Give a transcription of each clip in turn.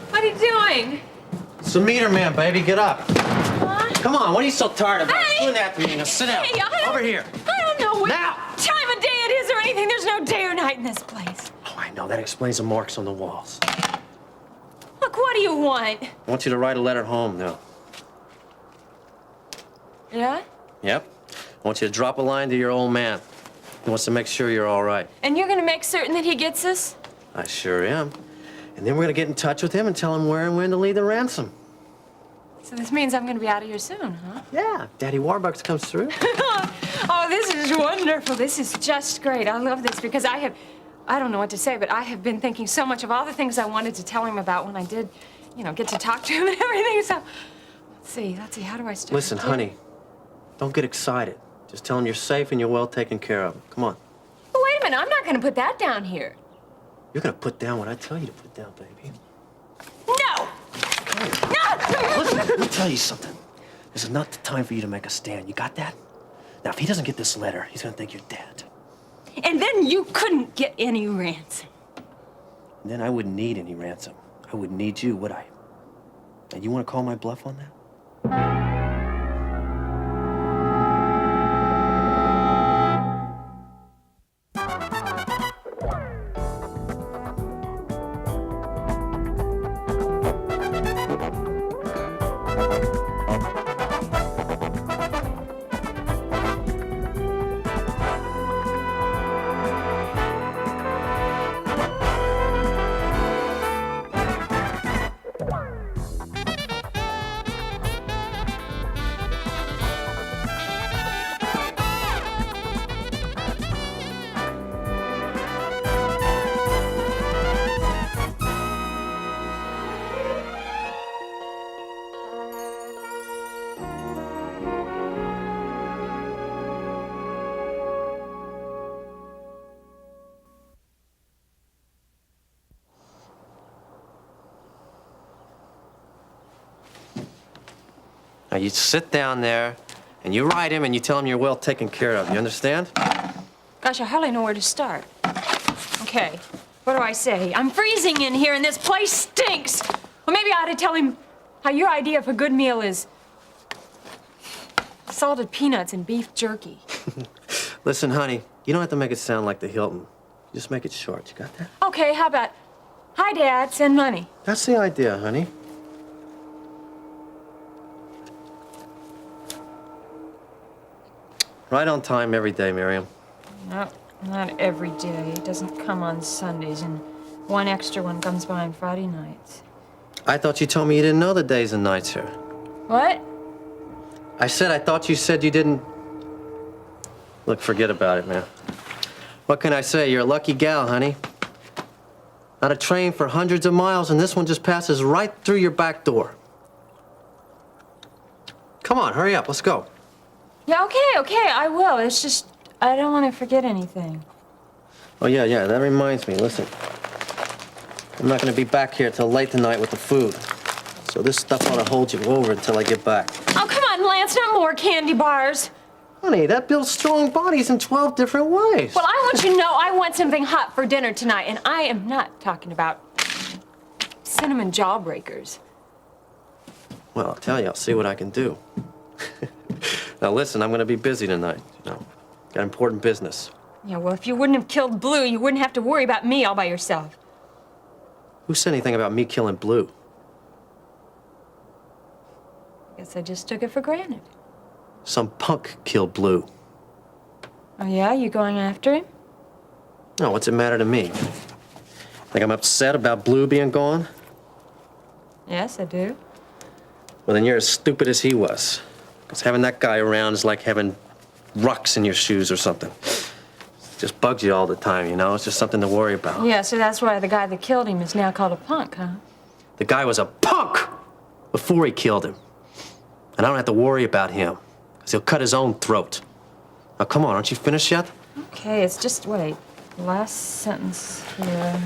What are you doing? It's the meter man, baby. Get up. Huh? Come on, what are you so tired about? Hey! Doing that to me. Now sit down. Hey, Over here. I don't know what Now! time of day it is or anything. There's no day or night in this place. Oh, I know. That explains the marks on the walls. Look, what do you want? I want you to write a letter home now. Yeah? Yep. I want you to drop a line to your old man. He wants to make sure you're all right. And you're gonna make certain that he gets us? I sure am. And then we're gonna get in touch with him and tell him where and when to leave the ransom. So this means I'm gonna be out of here soon, huh? Yeah, Daddy Warbucks comes through. Oh, this is wonderful. This is just great. I love this because I don't know what to say, but I have been thinking so much of all the things I wanted to tell him about when I did, get to talk to him and everything. So, let's see, how do I start? Listen, honey, don't get excited. Just tell him you're safe and you're well taken care of. Come on. Oh, wait a minute, I'm not gonna put that down here. You're gonna put down what I tell you to put down, baby. No! No! Listen, let me tell you something. This is not the time for you to make a stand. You got that? Now, if he doesn't get this letter, he's gonna think you're dead. And then you couldn't get any ransom. And then I wouldn't need any ransom. I wouldn't need you, would I? And you wanna call my bluff on that? Now, you sit down there, and you write him, and you tell him you're well taken care of. You understand? Gosh, I hardly know where to start. Okay, what do I say? I'm freezing in here, and this place stinks. Well, maybe I ought to tell him how your idea of a good meal is salted peanuts and beef jerky. Listen, honey, you don't have to make it sound like the Hilton. Just make it short. You got that? Okay, how about, hi, Dad, send money. That's the idea, honey. Right on time every day, Miriam. No, not every day. It doesn't come on Sundays, and one extra one comes by on Friday nights. I thought you told me you didn't know the days and nights here. What? I thought you said you didn't... Look, forget about it, man. What can I say? You're a lucky gal, honey. Not a train for hundreds of miles, and this one just passes right through your back door. Come on, hurry up, let's go. Yeah, okay, I will. It's just, I don't want to forget anything. Oh, yeah, that reminds me. Listen, I'm not going to be back here till late tonight with the food. So this stuff ought to hold you over until I get back. Oh, come on, Lance, not more candy bars. Honey, that builds strong bodies in 12 different ways. Well, I want you to know I want something hot for dinner tonight, and I am not talking about cinnamon jawbreakers. Well, I'll tell you, I'll see what I can do. Now, listen, I'm going to be busy tonight. Got important business. Yeah, well, if you wouldn't have killed Blue, you wouldn't have to worry about me all by yourself. Who said anything about me killing Blue? Guess I just took it for granted. Some punk killed Blue. Oh, yeah? You going after him? No, what's it matter to me? Think I'm upset about Blue being gone? Yes, I do. Well, then you're as stupid as he was. Because having that guy around is like having rocks in your shoes or something. It just bugs you all the time, It's just something to worry about. Yeah, so that's why the guy that killed him is now called a punk, huh? The guy was a punk before he killed him. And I don't have to worry about him, because he'll cut his own throat. Now, come on, aren't you finished yet? Okay, it's just, wait. Last sentence here.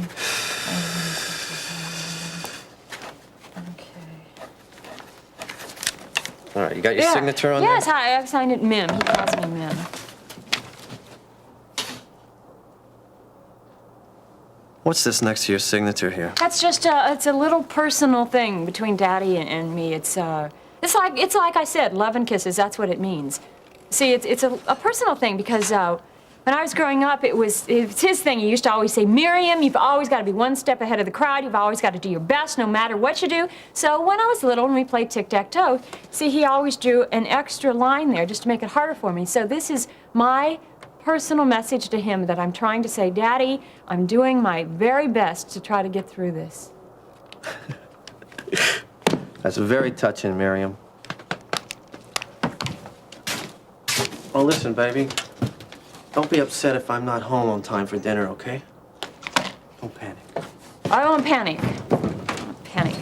All right, you got your signature on yes, there? Yes, I've signed it Mim. He calls me Mim. What's this next to your signature here? That's just it's a little personal thing between Daddy and me. It's like I said, love and kisses. That's what it means. See, it's a personal thing because when I was growing up, it's his thing. He used to always say, Miriam, you've always got to be one step ahead of the crowd. You've always got to do your best no matter what you do. So when I was little and we played tic-tac-toe, see, he always drew an extra line there just to make it harder for me. So this is my personal message to him that I'm trying to say, Daddy, I'm doing my very best to try to get through this. That's very touching, Miriam. Well, listen, baby. Don't be upset if I'm not home on time for dinner, okay? Don't panic. I won't panic. I won't panic.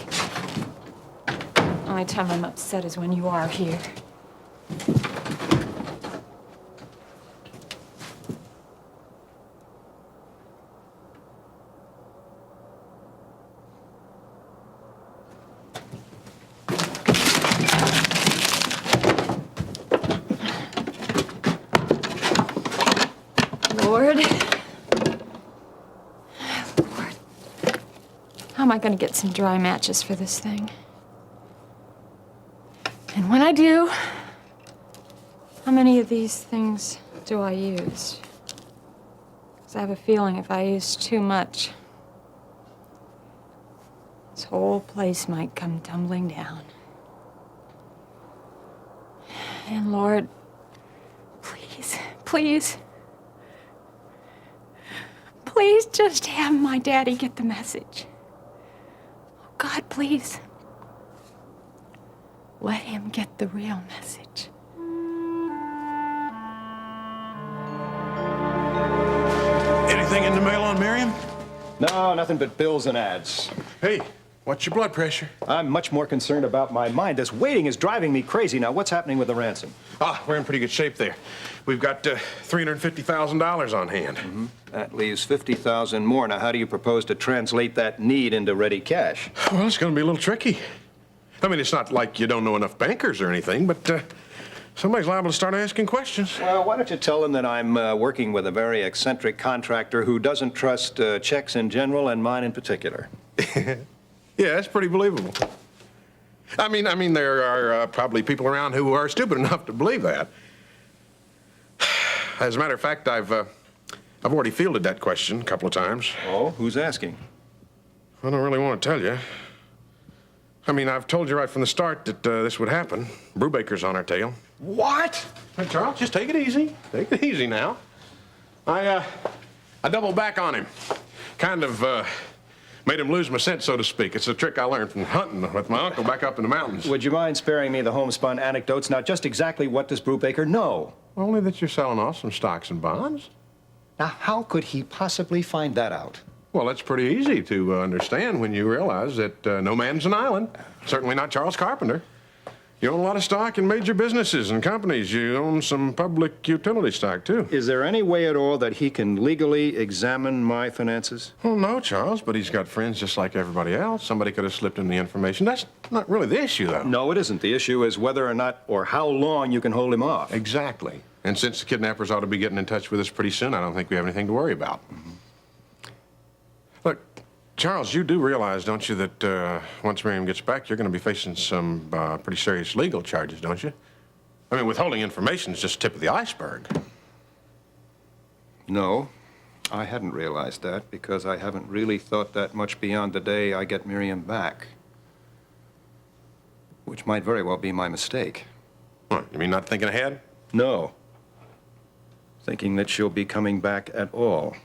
Only time I'm upset is when you are here. Lord. Lord. How am I going to get some dry matches for this thing? And when I do, how many of these things do I use? Because I have a feeling if I use too much, this whole place might come tumbling down. And Lord, please, please, please just have my daddy get the message. Oh, God, please. Let him get the real message. Anything in the mail on Miriam? No, nothing but bills and ads. Hey, what's your blood pressure? I'm much more concerned about my mind. This waiting is driving me crazy. Now, what's happening with the ransom? We're in pretty good shape there. We've got $350,000 on hand. Mm-hmm. That leaves $50,000 more. Now, how do you propose to translate that need into ready cash? Well, it's going to be a little tricky. I mean, it's not like you don't know enough bankers or anything, but somebody's liable to start asking questions. Well, why don't you tell them that I'm working with a very eccentric contractor who doesn't trust checks in general and mine in particular. Yeah, that's pretty believable. I mean, there are probably people around who are stupid enough to believe that. As a matter of fact, I've already fielded that question a couple of times. Oh, who's asking? I don't really want to tell you. I mean, I've told you right from the start that this would happen. Brubaker's on our tail. What? Hey, Charles, just take it easy. Take it easy now. I doubled back on him. Kind of made him lose my scent, so to speak. It's a trick I learned from hunting with my uncle back up in the mountains. Would you mind sparing me the homespun anecdotes? Now, just exactly what does Brubaker know? Only that you're selling off some stocks and bonds. Now, how could he possibly find that out? Well, that's pretty easy to understand when you realize that no man's an island. Certainly not Charles Carpenter. You own a lot of stock in major businesses and companies. You own some public utility stock, too. Is there any way at all that he can legally examine my finances? Well, no, Charles, but he's got friends just like everybody else. Somebody could have slipped him the information. That's not really the issue, though. No, it isn't. The issue is whether or not or how long you can hold him off. Exactly. And since the kidnappers ought to be getting in touch with us pretty soon, I don't think we have anything to worry about. Mm-hmm. Look, Charles, you do realize, don't you, that once Miriam gets back, you're going to be facing some pretty serious legal charges, don't you? I mean, withholding information is just the tip of the iceberg. No, I hadn't realized that because I haven't really thought that much beyond the day I get Miriam back. Which might very well be my mistake. What, you mean not thinking ahead? No. Thinking that she'll be coming back at all.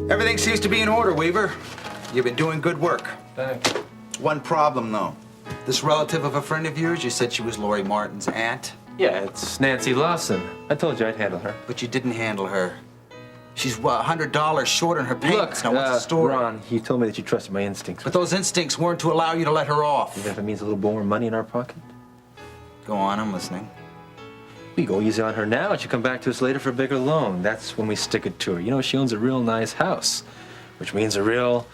Everything seems to be in order, Weaver. You've been doing good work. Thanks. One problem, though. This relative of a friend of yours, you said she was Lori Martin's aunt, Yeah, it's Nancy Lawson. I told you I'd handle her. but you didn't handle her. She's, what, $100 short on her payments. Now, what's the story? Ron, you told me that you trusted my instincts. But those instincts weren't to allow you to let her off. Even if it means a little more money in our pocket? Go on, I'm listening. We go easy on her now, and she'll come back to us later for a bigger loan. That's when we stick it to her. You know, she owns a real nice house, which means a real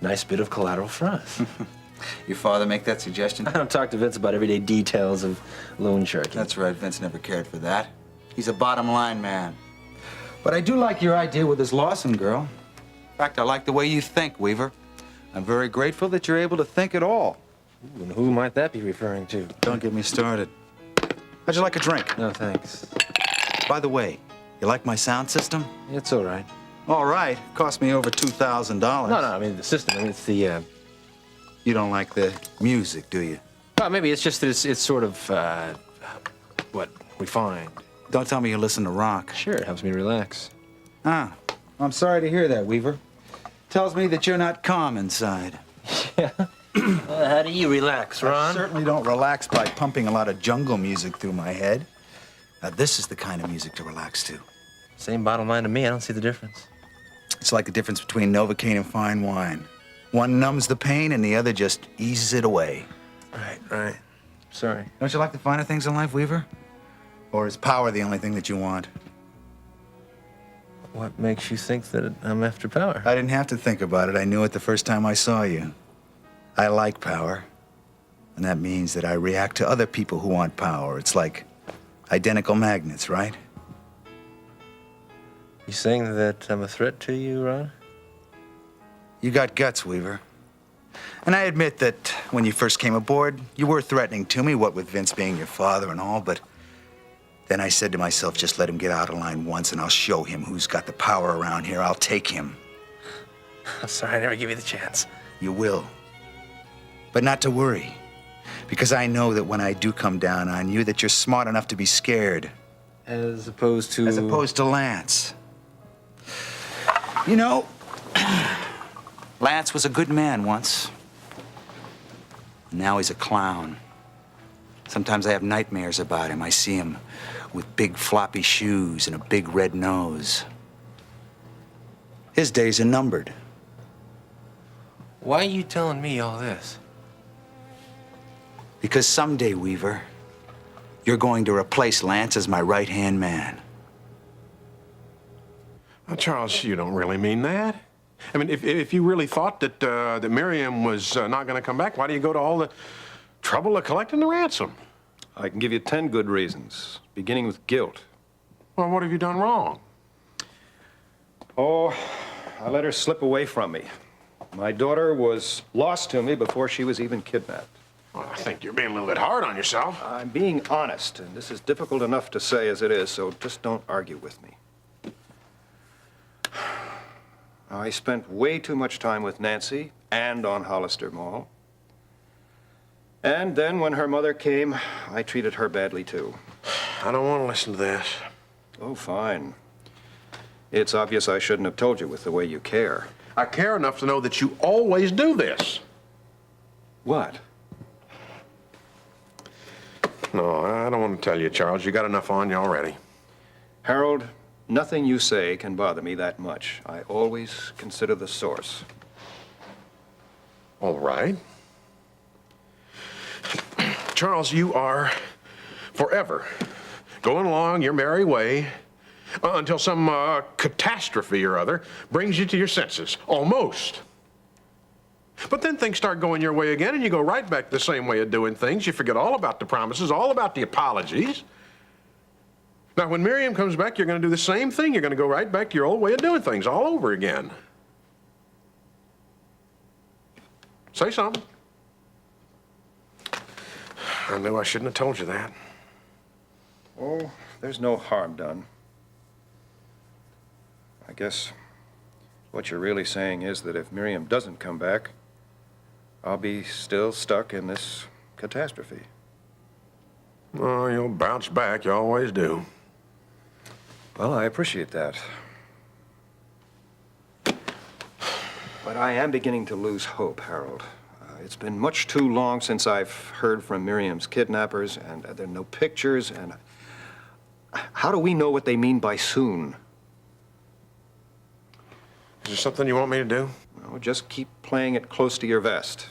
nice bit of collateral for us. Your father make that suggestion? I don't talk to Vince about everyday details of loan sharking. That's right, Vince never cared for that. He's a bottom line man. But I do like your idea with this Lawson girl. In fact, I like the way you think, Weaver. I'm very grateful that you're able to think at all. Ooh, and who might that be referring to? Don't get me started. How'd you like a drink? No, thanks. By the way, you like my sound system? It's all right. All right. Cost me over $2,000. No, I mean the system. I mean, it's the, You don't like the music, do you? well, maybe it's just that it's sort of, what, refined. Don't tell me you listen to rock. Sure, it helps me relax. Ah, I'm sorry to hear that, Weaver. Tells me that you're not calm inside. How do you relax, I certainly don't relax by pumping a lot of jungle music through my head. Now, this is the kind of music to relax to. Same bottom line to me. I don't see the difference. It's like the difference between Novocaine and fine wine. One numbs the pain and the other just eases it away. Right. Sorry. Don't you like the finer things in life, Weaver? Or is power the only thing that you want? What makes you think that I'm after power? I didn't have to think about it. I knew it the first time I saw you. I like power. And that means that I react to other people who want power. It's like identical magnets, right? You saying that I'm a threat to you, Ron? You got guts, Weaver. And I admit that when you first came aboard, you were threatening to me, what with Vince being your father and all, but then I said to myself, just let him get out of line once and I'll show him who's got the power around here. I'll take him. I'm sorry, I never give you the chance. You will. But not to worry, because I know that when I do come down on you, that you're smart enough to be scared. As opposed to... As opposed to Lance. You know, Lance was a good man once. Now he's a clown. Sometimes I have nightmares about him. I see him with big floppy shoes and a big red nose. His days are numbered. Why are you telling me all this? Because someday, Weaver, you're going to replace Lance as my right-hand man. Well, Charles, you don't really mean that. I mean, if you really thought that that Miriam was not going to come back, why do you go to all the trouble of collecting the ransom? I can give you 10 good reasons, beginning with guilt. Well, what have you done wrong? Oh, I let her slip away from me. My daughter was lost to me before she was even kidnapped. Well, I think you're being a little bit hard on yourself. I'm being honest, and this is difficult enough to say as it is, so just don't argue with me. I spent way too much time with Nancy and on Hollister Mall. And then when her mother came, I treated her badly too. I don't want to listen to this. Oh, fine. It's obvious I shouldn't have told you with the way you care. I care enough to know that you always do this. What? No, I don't want to tell you, Charles. You got enough on you already. Harold, nothing you say can bother me that much. I always consider the source. All right. Charles, you are forever going along your merry way until some catastrophe or other brings you to your senses. Almost. But then things start going your way again, and you go right back to the same way of doing things. You forget all about the promises, all about the apologies. Now, when Miriam comes back, you're going to do the same thing. You're going to go right back to your old way of doing things all over again. Say something. I knew I shouldn't have told you that. Oh, there's no harm done. I guess what you're really saying is that if Miriam doesn't come back, I'll be still stuck in this catastrophe. Oh, you'll bounce back. You always do. Well, I appreciate that. But I am beginning to lose hope, Harold. It's been much too long since I've heard from Miriam's kidnappers, and there are no pictures, and how do we know what they mean by soon? Is there something you want me to do? No, just keep playing it close to your vest.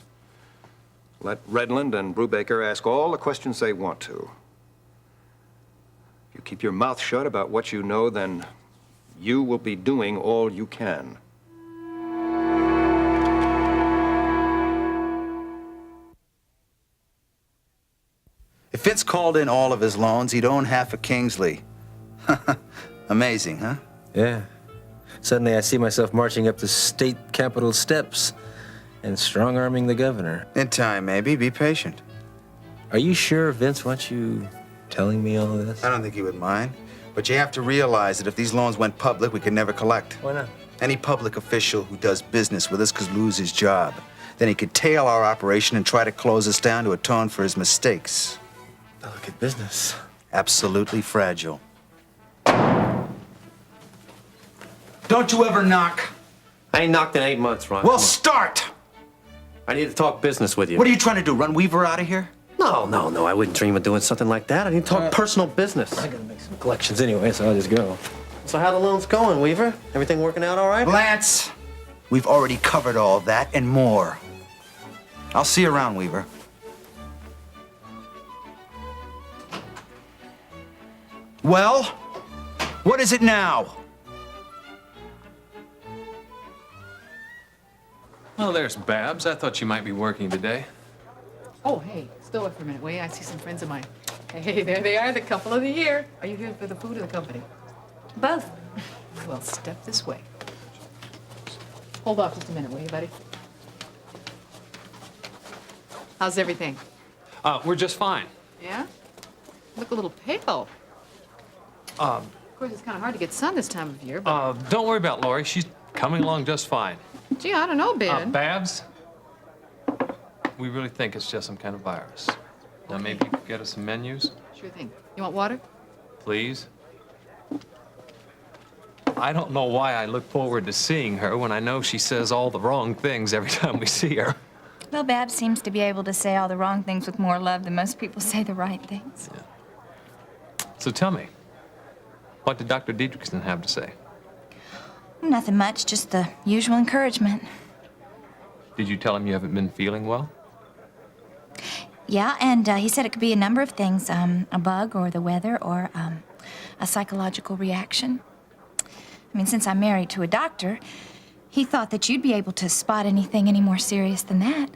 Let Redland and Brubaker ask all the questions they want to. If you keep your mouth shut about what you know, then you will be doing all you can. If Vince called in all of his loans, he'd own half of Kingsley. Amazing, huh? Yeah. Suddenly I see myself marching up the state capitol steps and strong-arming the governor. In time, maybe. Be patient. Are you sure Vince wants you telling me all of this? I don't think he would mind. But you have to realize that if these loans went public, we could never collect. Why not? Any public official who does business with us could lose his job. Then he could tail our operation and try to close us down to atone for his mistakes. Delicate business. Absolutely fragile. Don't you ever knock? I ain't knocked in 8 months, Ron. Well, Come on. start! I need to talk business with you. What are you trying to do, run Weaver out of here? No, I wouldn't dream of doing something like that. I need to talk personal business. I gotta make some collections anyway, so I'll just go. So how the loans going, Weaver? Everything working out all right? Lance, we've already covered all that and more. I'll see you around, Weaver. Well, what is it now? Well, there's Babs. I thought you might be working today. Oh, hey, still up for a minute, will you? I see some friends of mine. Hey, there they are, the couple of the year. Are you here for the food or the company? Both. Well, step this way. Hold off just a minute, will you, buddy? How's everything? We're just fine. Yeah? Look a little pale. Of course, it's kind of hard to get sun this time of year, but... Don't worry about Lori. She's coming along just fine. Gee, I don't know, Ben. Babs, we really think it's just some kind of virus. Now, maybe you could get us some menus, Sure thing. You want water? please? I don't know why I look forward to seeing her when I know she says all the wrong things every time we see her. Well, Babs seems to be able to say all the wrong things with more love than most people say the right things. So tell me, what did Dr. Dietrichson have to say? Nothing much, just the usual encouragement. Did you tell him you haven't been feeling well? Yeah, and he said it could be a number of things, a bug or the weather or a psychological reaction. I mean, since I'm married to a doctor, he thought that you'd be able to spot anything any more serious than that.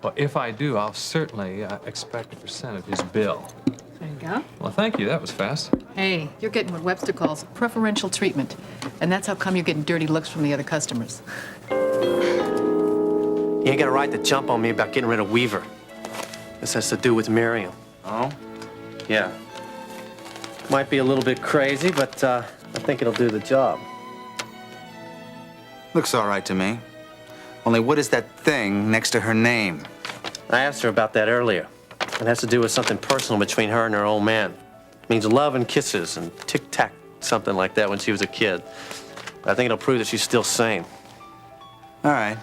Well, if I do, I'll certainly expect a percent of his bill. There you go. Well, thank you. That was fast. Hey, you're getting what Webster calls preferential treatment. And that's how come you're getting dirty looks from the other customers. You ain't got a right to jump on me about getting rid of Weaver. This has to do with Miriam. Oh? Yeah. Might be a little bit crazy, but I think it'll do the job. Looks all right to me. Only what is that thing next to her name? I asked her about that earlier. It has to do with something personal between her and her old man. It means love and kisses and tic-tac, something like that when she was a kid. But I think it'll prove that she's still sane. All right.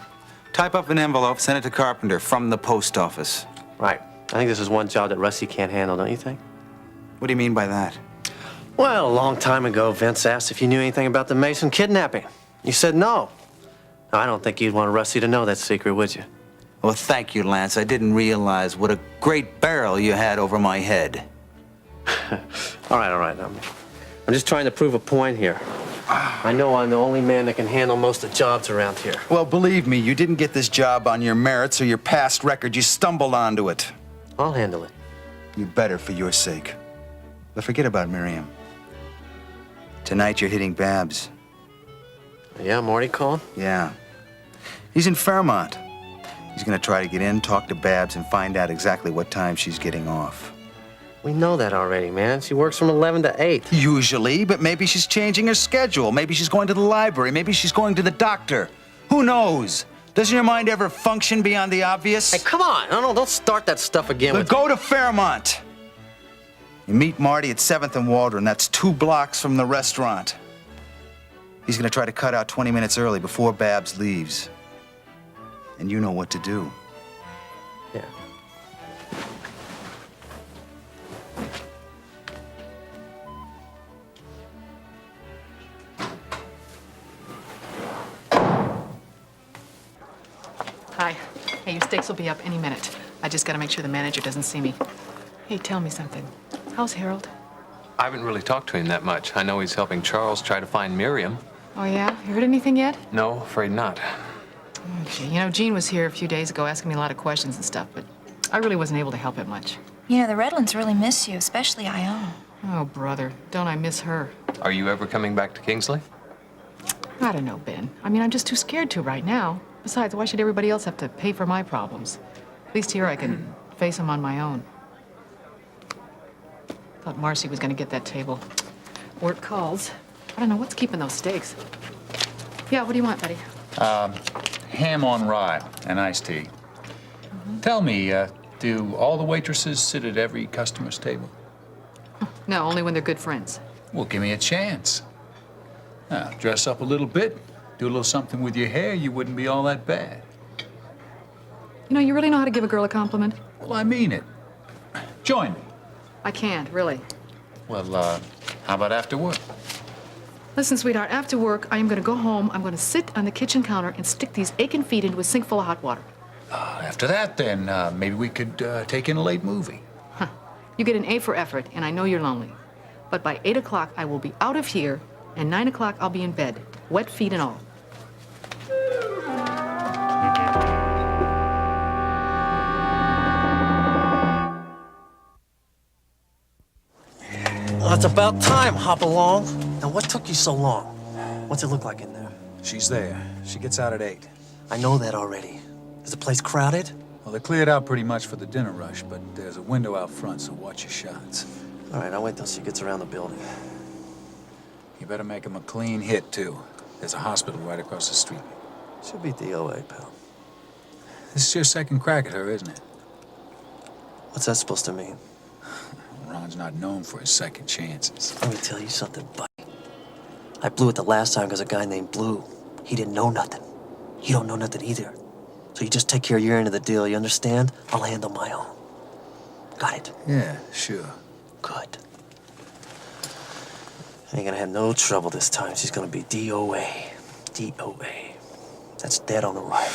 Type up an envelope, send it to Carpenter from the post office. Right. I think this is one job that Rusty can't handle, don't you think? What do you mean by that? Well, a long time ago, Vince asked if you knew anything about the Mason kidnapping. You said no. Now, I don't think you'd want Rusty to know that secret, would you? Well, thank you, Lance. I didn't realize what a great barrel you had over my head. All right. I'm just trying to prove a point here. I know I'm the only man that can handle most of the jobs around here. Well, believe me, you didn't get this job on your merits or your past record. You stumbled onto it. I'll handle it. You better for your sake. But forget about Miriam. Tonight you're hitting Babs. Yeah, Marty called? Yeah. He's in Fairmont. He's gonna try to get in, talk to Babs, and find out exactly what time she's getting off. We know that already, man. She works from 11 to 8. Usually, but maybe she's changing her schedule. Maybe she's going to the library. Maybe she's going to the doctor. Who knows? Doesn't your mind ever function beyond the obvious? Hey, come on. No, don't start that stuff again But with... go to Fairmont. You meet Marty at 7th and Waldron. That's 2 blocks from the restaurant. He's gonna try to cut out 20 minutes early before Babs leaves. And you know what to do. Yeah. Hi. Hey, your steaks will be up any minute. I just gotta make sure the manager doesn't see me. Hey, tell me something. How's Harold? I haven't really talked to him that much. I know he's helping Charles try to find Miriam. Oh, yeah? You heard anything yet? No, afraid not. Gee, you know, Gene was here a few days ago asking me a lot of questions and stuff, but I really wasn't able to help him much. You know, the Redlands really miss you, especially Ione. Oh, brother, don't I miss her. Are you ever coming back to Kingsley? I don't know, Ben. I mean, I'm just too scared to right now. Besides, why should everybody else have to pay for my problems? At least here I can face them on my own. Thought Marcy was gonna get that table. Work calls. I don't know what's keeping those steaks. Yeah, what do you want, Betty? Ham on rye and iced tea. Tell me, do all the waitresses sit at every customer's table? No, only when they're good friends. Well, give me a chance. Now, dress up a little bit, do a little something with your hair, you wouldn't be all that bad. You know, you really know how to give a girl a compliment? Well, I mean it. Join me. I can't, really. Well, how about after work? Listen, sweetheart, after work, I am gonna go home, I'm gonna sit on the kitchen counter and stick these aching feet into a sink full of hot water. After that, then, maybe we could take in a late movie. Huh. You get an A for effort, and I know you're lonely. But by 8 o'clock, I will be out of here, and 9 o'clock, I'll be in bed, wet feet and all. Well, it's about time, Hopalong. Now, what took you so long? What's it look like in there? She's there. She gets out at 8. I know that already. Is the place crowded? Well, they cleared out pretty much for the dinner rush, but there's a window out front, so watch your shots. All right, I'll wait till she gets around the building. You better make him a clean hit, too. There's a hospital right across the street. She'll be DOA, pal. This is your second crack at her, isn't it? What's that supposed to mean? Ron's not known for his second chances. Let me tell you something, buddy. I blew it the last time because a guy named Blue, he didn't know nothing. You don't know nothing either. So you just take care of your end of the deal, you understand? I'll handle my own. Got it? Yeah, sure. Good. Ain't gonna have no trouble this time. She's gonna be DOA. DOA. That's dead on arrival.